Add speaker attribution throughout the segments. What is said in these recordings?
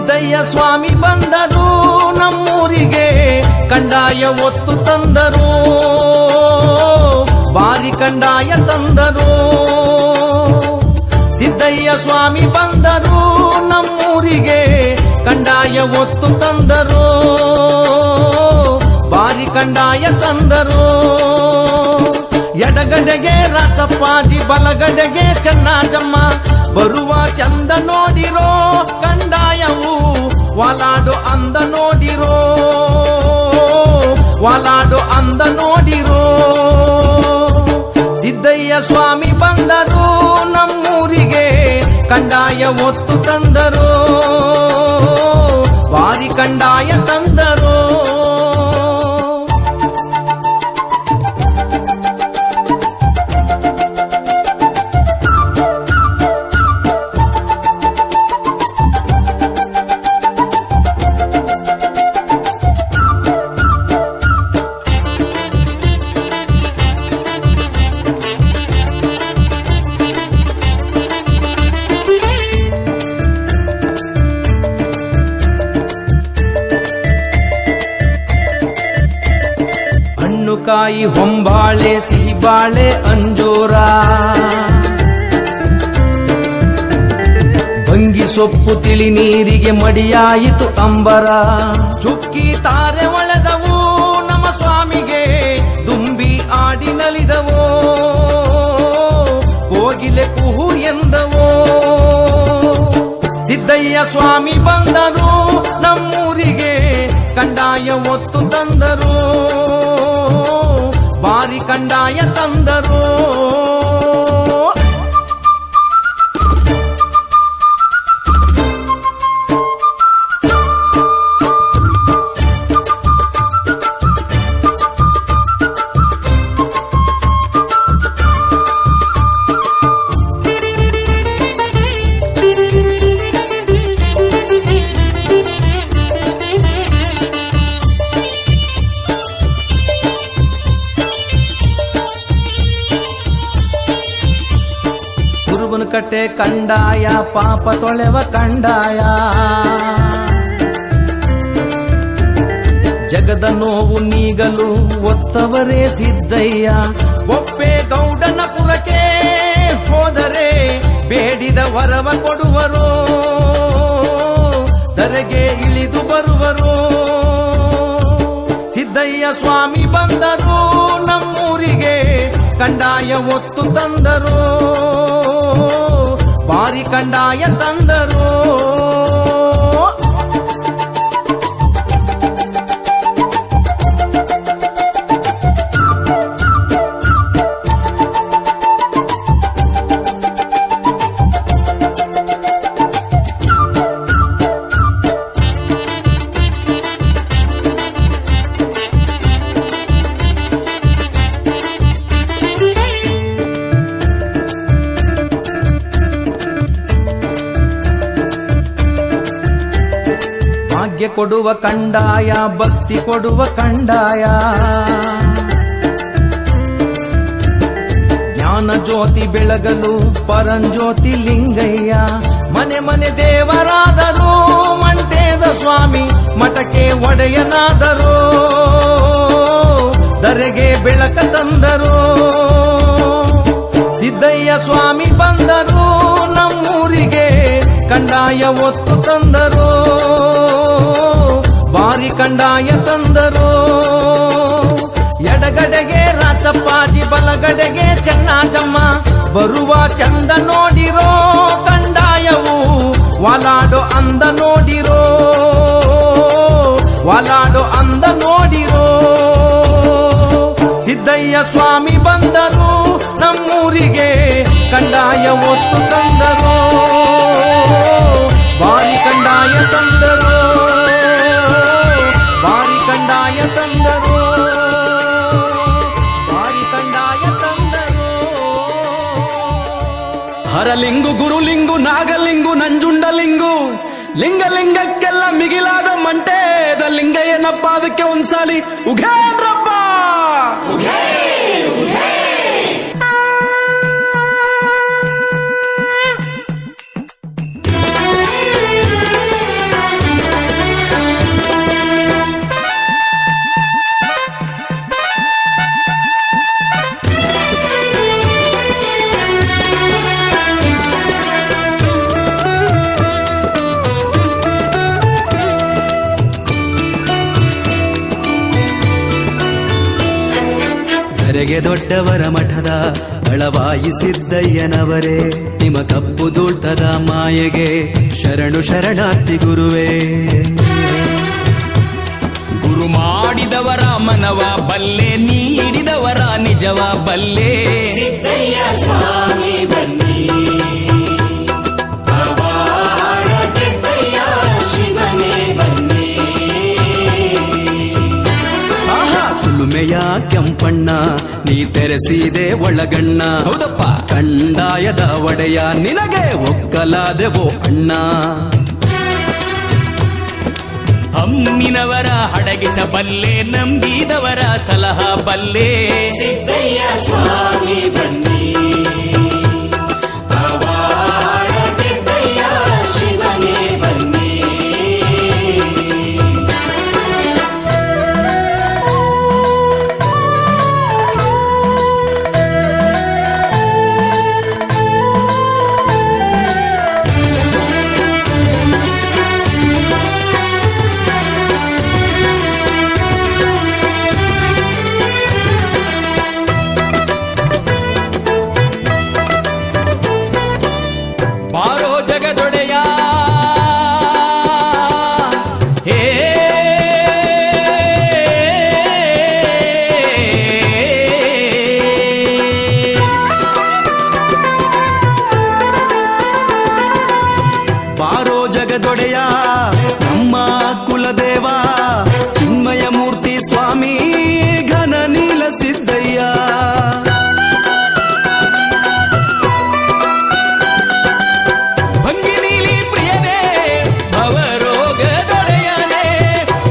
Speaker 1: ಸಿದ್ದಯ್ಯ ಸ್ವಾಮಿ ಬಂದರು ನಮ್ಮೂರಿಗೆ, ಕಂದಾಯ ಒತ್ತು ತಂದರು, ಬಾರಿ ಕಂದಾಯ ತಂದರು. ಸಿದ್ದಯ್ಯ ಸ್ವಾಮಿ ಬಂದರು ನಮ್ಮೂರಿಗೆ, ಕಂದಾಯ ಒತ್ತು ತಂದರು, ಬಾರಿ ಕಂದಾಯ ತಂದರು. ಎಡಗಡೆಗೆ ರಾಚಪ್ಪಾಜಿ, ಬಲಗಡೆಗೆ ಚೆನ್ನಾಜಮ್ಮ, ಬರುವ ಚಂದ ನೋಡಿರೋ ಕಂದಾಯವು, ವಾಲಾಡು ಅಂದ ನೋಡಿರೋ, ವಾಲಾಡು ಅಂದ ನೋಡಿರೋ. ಸಿದ್ದಯ್ಯ ಸ್ವಾಮಿ ಬಂದರು ನಮ್ಮೂರಿಗೆ, ಕಂದಾಯ ಒತ್ತು ತಂದರು, ಬಾರಿ ಕಂದಾಯ ತಂದರು. ಕಾಯಿ ಹೊಂಬಾಳೆ, ಸಿಹಿಬಾಳೆ, ಅಂಜೂರ, ಭಂಗಿ ಸೊಪ್ಪು ತಿಳಿ ನೀರಿಗೆ ಮಡಿಯಾಯಿತು ಅಂಬರ. ಚುಕ್ಕಿ ತಾರೆ ಒಳೆದವು ನಮ್ಮ ಸ್ವಾಮಿಗೆ, ದುಂಬಿ ಆಡಿ ನಲಿದವೋ, ಕೋಗಿಲೆ ಕುಹು ಎಂದವೋ. ಸಿದ್ದಯ್ಯ ಸ್ವಾಮಿ ಬಂದರು ನಮ್ಮೂರಿಗೆ, ಕಂದಾಯ ಒತ್ತು ತಂದರು, ಬಾರಿ ಕಂದಾಯ ತಂದರು. ಕಟ್ಟೆ ಕಂದಾಯ, ಪಾಪ ತೊಳೆವ ಕಂದಾಯ, ಜಗದ ನೋವು ನೀಗಲು ಒತ್ತವರೇ ಸಿದ್ದಯ್ಯ. ಒಪ್ಪೆ ಗೌಡನ ಪುರಕ್ಕೆ ಹೋದರೆ ಬೇಡಿದ ವರವ ಕೊಡುವರು, ಧರೆಗೆ ಇಳಿದು ಬರುವರು. ಸಿದ್ದಯ್ಯ ಸ್ವಾಮಿ ಬಂದರು ನಮ್ಮೂರಿಗೆ, ಕಂದಾಯ ಒತ್ತು ತಂದರು, ಬಾರಿ ಕಂದಾಯ ತಂದರು. ಭಾಗ್ಯ ಕೊಡುವ ಕಂದಾಯ, ಭಕ್ತಿ ಕೊಡುವ ಕಂದಾಯ, ಜ್ಞಾನ ಜ್ಯೋತಿ ಬೆಳಗಲು ಪರಂಜ್ಯೋತಿ ಲಿಂಗಯ್ಯ. ಮನೆ ಮನೆ ದೇವರಾದರು ಮಂಟೇದ ಸ್ವಾಮಿ, ಮಠಕ್ಕೆ ಒಡೆಯನಾದರು, ಧರೆಗೆ ಬೆಳಕ ತಂದರು. ಸಿದ್ದಯ್ಯ ಸ್ವಾಮಿ ಬಂದರು ನಮ್ಮೂರಿಗೆ, ಕಂದಾಯ ಒತ್ತು ತಂದರು, ಬಾರಿ ಕಂದಾಯ ತಂದರು. ಎಡಗಡೆಗೆ ರಾಚಪ್ಪಾಜಿ, ಬಲಗಡೆಗೆ ಚೆನ್ನಾಜಮ್ಮ, ಬರುವ ಚಂದ ನೋಡಿರೋ ಕಂದಾಯವು, ವಾಲಾಡು ಅಂದ ನೋಡಿರೋ, ವಾಲಾಡು ಅಂದ ನೋಡಿರೋ. ಸಿದ್ದಯ್ಯ ಸ್ವಾಮಿ ಬಂದರು ನಮ್ಮೂರಿಗೆ, ಕಂದಾಯ ಒತ್ತು ತಂದರು, ಬಾರಿ ಕಂದಾಯ ತಂದರು, ಬಾರಿ ಕಂದಾಯ ತಂದರು, ಬಾರಿ ಕಂದಾಯ ತಂದರು.
Speaker 2: ಹರಲಿಂಗು, ಗುರುಲಿಂಗು, ನಾಗಲಿಂಗು, ನಂಜುಂಡಲಿಂಗು, ಲಿಂಗಲಿಂಗಕ್ಕೆಲ್ಲ ಮಿಗಿಲಾದ ಮಂಟೇದ ಲಿಂಗಯ್ಯನಪ್ಪ. ಅದಕ್ಕೆ ಒಂದ್ಸಾಲಿ ಉಘೇನ್ರಪ್ಪ. ಜೊತೆಗೆ ದೊಡ್ಡವರ ಮಠದ ಅಳವಾಯಿ ಸಿದ್ದಯ್ಯನವರೇ ನಿಮ್ಮ ಕಪ್ಪು ದೂಳ್ತದ ಮಾಯೆಗೆ ಶರಣು ಶರಣಾರ್ಥಿ ಗುರುವೇ.
Speaker 3: ಗುರು ಮಾಡಿದವರ ಮನವ ಬಲ್ಲೆ, ನೀಡಿದವರ ನಿಜವ ಬಲ್ಲೆ.
Speaker 4: ಸಿದ್ದಯ್ಯ ಸ್ವಾಮಿ ಬನ್ನಿ, ಪವಾಡ ಕೆತ್ತಯ್ಯ ಶಿವನೇ ಬನ್ನಿ.
Speaker 2: ಆಹಾ ಕುಲುಮೆಯ ಕೆಂಪಣ್ಣ ನೀ ತೆರೆಸಿದೆ ಒಳಗಣ್ಣ.
Speaker 3: ಹೌದಪ್ಪ.
Speaker 2: ಕಂದಾಯದ ಒಡೆಯ ನಿನಗೆ ಒಕ್ಕಲಾದೆವೋ ಅಣ್ಣ.
Speaker 3: ಅಮ್ಮಿನವರ ಹಡಗಿಸಬಲ್ಲೆ, ನಂಬಿದವರ ಸಲಹಾ ಬಲ್ಲೆ.
Speaker 4: ಸಿದ್ದಯ್ಯ ಸ್ವಾಮಿ ಬನ್ನಿ, ಪವಾಡ ಕೆತ್ತಯ್ಯ ಶಿವನೇ ಬನ್ನಿ.
Speaker 3: ಬಾರೋ ಜಗದೊಡೆಯ ಹೇ,
Speaker 2: ಬಾರೋ ಜಗದೊಡೆಯ ನಮ್ಮ ಕುಲದೇವ ಚಿನ್ಮಯ ಮೂರ್ತಿ ಸ್ವಾಮಿ ಘನ ನೀಲ ಸಿದ್ದಯ್ಯ.
Speaker 3: ಭಂಗಿ ನೀಲಿ ಪ್ರಿಯನೇ, ಭವರೋಗದೊಡೆಯನೇ,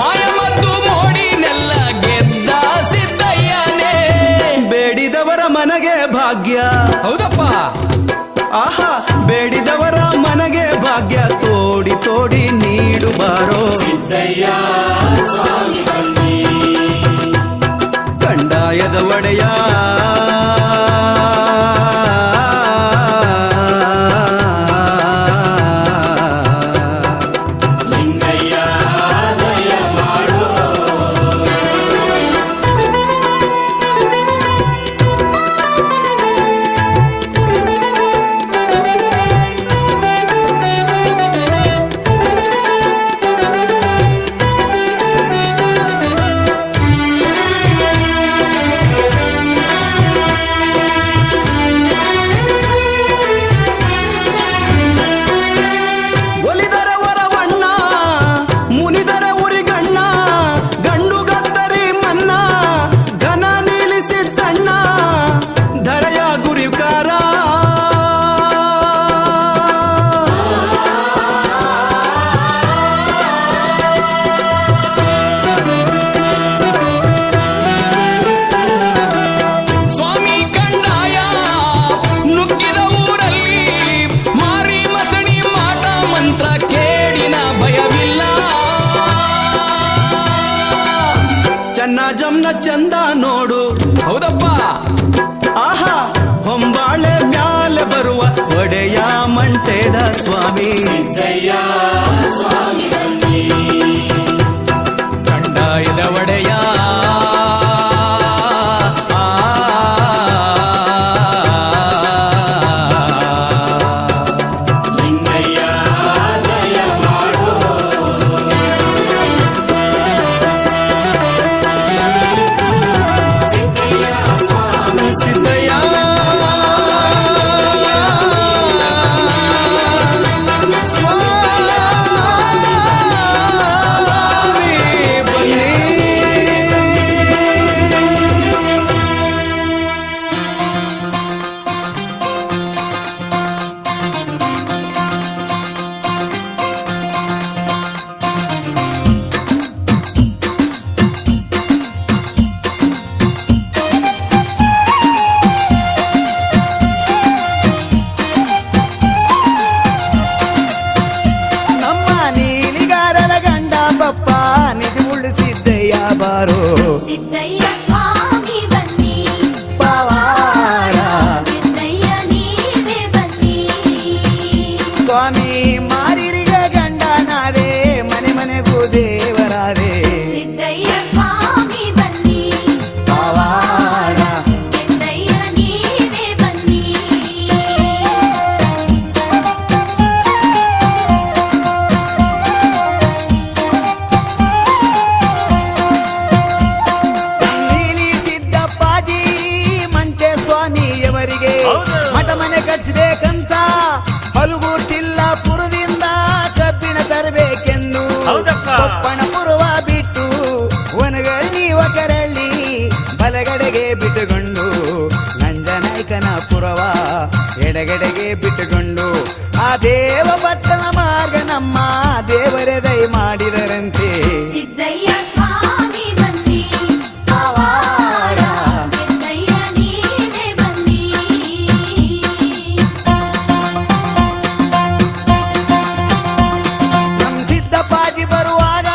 Speaker 3: ಮಾಯ ಮತ್ತು ಮೋಡಿನೆಲ್ಲ ಗೆದ್ದ ಸಿದ್ದಯ್ಯನೇ.
Speaker 2: ಬೇಡಿದವರ ಮನಗೆ ಭಾಗ್ಯ.
Speaker 3: ಹೌದಪ್ಪ.
Speaker 2: ಆಹಾ ಬೇಡಿದವರ ಮನಗೆ ಭಾಗ್ಯ ತೋಡಿ ತೋಡಿ ನೀಡು ಬಾರೋ.
Speaker 4: ಸಿದ್ದಯ್ಯ ಸ್ವಾಮಿ ಬನ್ನಿ,
Speaker 2: ಕಂದಾಯದ ಒಡೆಯ
Speaker 4: ಲಿಂಗಯ್ಯ ದಯ ಮಾಡೋ.
Speaker 2: ಒಲಿದರ ವರವಣ್ಣ ಮುನಿದರ ಉರಿಗಣ್ಣ ಗಂಡು ಗತ್ತರಿ ಮನ್ನ ಘನ ನಿಲ್ಲಿಸಿದ್ದಣ್ಣ ಧರೆಯ ಗುರಿಕಾರ.
Speaker 3: ಸ್ವಾಮಿ ಕಂಡಾಯ ನುಗ್ಗಿದ ಊರಲ್ಲಿ, ಮಾರಿ ಮಸಣಿ ಮಾಟ ಮಂತ್ರ ಕೇಡಿನ ಭಯವಿಲ್ಲ.
Speaker 2: ಚನ್ನ ಜಮ್ನ ಚಂದ ನೋಡು.
Speaker 3: ಹೌದಪ್ಪ.
Speaker 2: ಆಹಾ ಹೊಂಬಾಳೆ ಮ್ಯಾಲೆ ಬರುವ ಒಡೆಯ ಮಂಟೇದ ಸ್ವಾಮಿ.
Speaker 4: ಸಿದ್ದಯ್ಯ ಸ್ವಾಮಿ ಬನ್ನಿ,
Speaker 3: ಕಂಡಾಯದ ಒಡೆಯ
Speaker 4: ಲಿಂಗಯ್ಯ ದಯ ಮಾಡೋ. ಸಿದ್ದಯ್ಯ ಸ್ವಾಮಿ
Speaker 2: ಸಿದ್ದಯ್ಯ ಸ್ವಾಮಿ ಬನ್ನಿ. ನಮ್ಮ ನೀಲಿಗಾರರ ಗಂಡ ಬಪ್ಪ ನಿಜ ಉಳಿಸಿದ್ದಯ್ಯ ಬಾರೋ.
Speaker 5: ಸಿದ್ದಯ್ಯ ಸ್ವಾಮಿ ಬನ್ನಿ,
Speaker 2: ಪವಾಡ
Speaker 5: ಸಿದ್ದಯ್ಯ ನೀವೇ ಬನ್ನಿ.
Speaker 2: ಸ್ವಾಮಿ ಮಾರಿರಿಗೆ ಗಂಡನಾದೆ ಮನೆ ಮನೆಗೂ ದೇವರಾದೆ.
Speaker 5: ಸಿದ್ದಯ್ಯ ಸ್ವಾಮಿ ಬನ್ನಿ,
Speaker 2: ಪವಾಡ ಎಡಗಡೆಗೆ ಬಿಟ್ಟುಕೊಂಡು ಆ ದೇವ ಪಟ್ಟಣ ಮಾರ್ಗ ನಮ್ಮ ದೇವರೇ ದಯ ಮಾಡಿದರಂತೆ.
Speaker 5: ಸಿದ್ದಯ್ಯ ಸ್ವಾಮಿ ಬನ್ನಿ ಪವಾಡ ಸಿದ್ದಯ್ಯ ನೀನೇ ಬನ್ನಿ.
Speaker 2: ನಮ್ ಸಿದ್ದಪ್ಪಾಜಿ ಬರುವಾಗ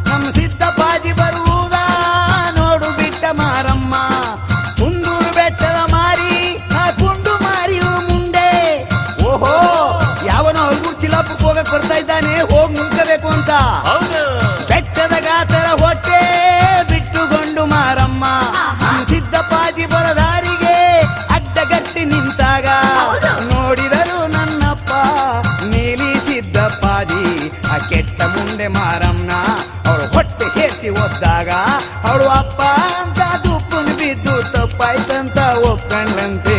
Speaker 2: ನಮ್ ಸಿದ್ದಪ್ಪಾಜಿ ಬರುವುದ ನೋಡು ಬಿಟ್ಟ ಮಾರಮ್ಮ ಕುಂದೂರು ಬೆಟ್ಟದ ಮಾರಿ ಆ ಕುಂಡು ಮಾರಿಯು ಮುಂದೆ. ಓಹೋ ಯಾವನೋ ಅವ್ರಿಗೂ ಚಿಲಾಪಕ್ಕೆ ಹೋಗಕ್ ಬರ್ತಾ ಇದ್ದಾನೆ, ಹೋಗ್ ನಿಂತ್ಕೋಬೇಕು ಅಂತ. ಬೆಟ್ಟದ ಗಾತರ ಹೊಟ್ಟೆ ಬಿಟ್ಟುಕೊಂಡು ಮಾರಮ್ಮ ನಮ್ ಸಿದ್ದಪ್ಪಾಜಿ ಬರದಾರಿಗೆ ಅಡ್ಡಗಟ್ಟಿ ನಿಂತಾಗ
Speaker 5: ಹೌದು.
Speaker 2: ನೋಡಿದರು ನನ್ನಪ್ಪ ನೀಲಿ ಸಿದ್ದಪ್ಪಾಜಿ ಆ ಕೆಟ್ಟ ಮುಂದೆ ಮಾರಮ್ಮನ ಅವಳು ಹೊಟ್ಟೆ ಸೇರಿಸಿ ಒದ್ದಾಗ ಅವಳು ಅಪ್ಪ ಅಂತ ದುಪ್ಪನು ಬಿದ್ದು ತಪ್ಪಾಯ್ತಂತ ಒಪ್ಕೊಂಡ್ಲಂತೆ.